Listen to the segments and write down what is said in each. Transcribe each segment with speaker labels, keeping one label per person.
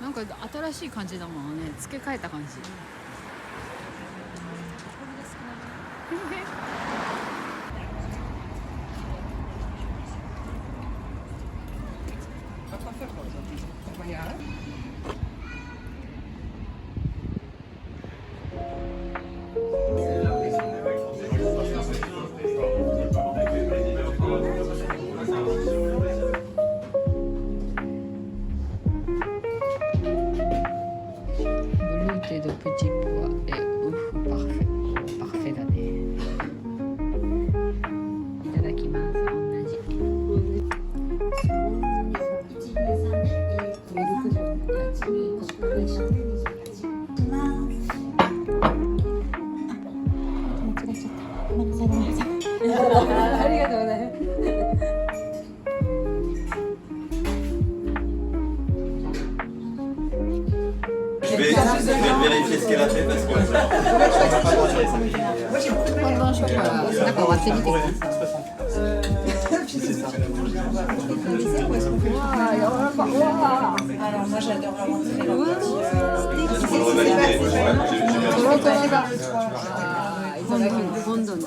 Speaker 1: なんか新しい感じだもんね。付け替えた感じ。ブルーテドプチポワエウフパフェパフェだね。いただきます。同じ。ミルクありがとうございます。
Speaker 2: Je vais vérifier ce qu'elle a fait parce que
Speaker 1: なんか割ってみてください。
Speaker 3: Alors moi j'adore vraiment très
Speaker 2: il faut le revalider. J'ai bien
Speaker 1: トロトロだ。いただきます。今度の。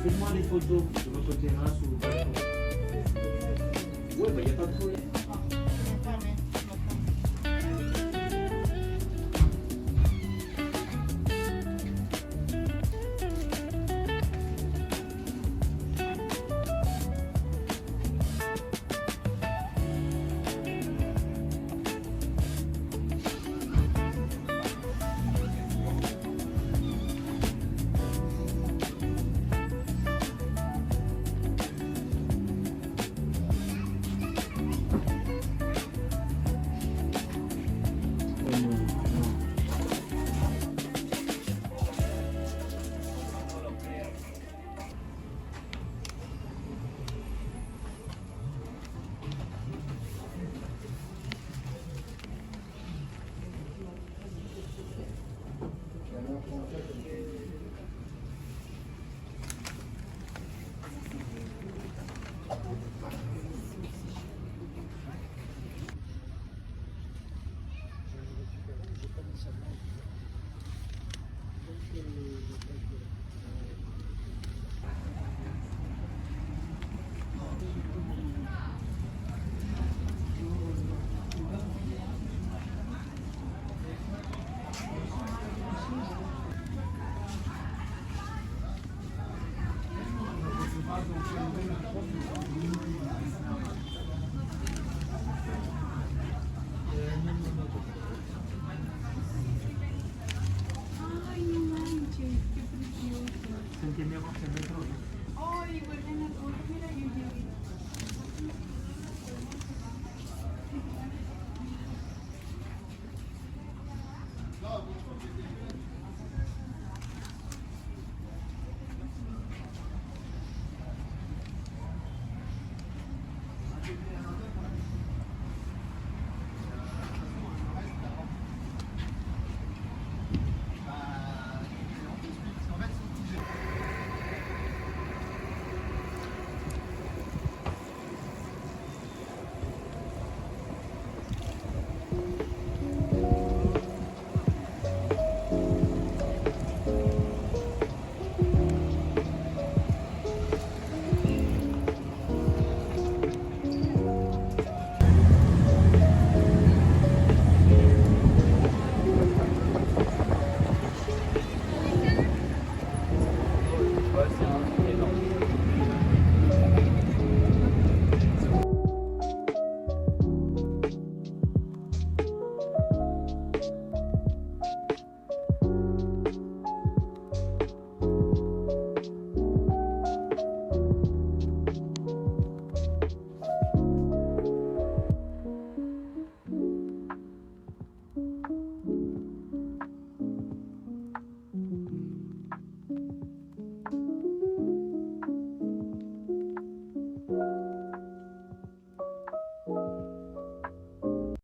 Speaker 3: Fais-moi des photos de votre terrasse ou votre balcon. Ouais, bah, il n'y a pas de problème.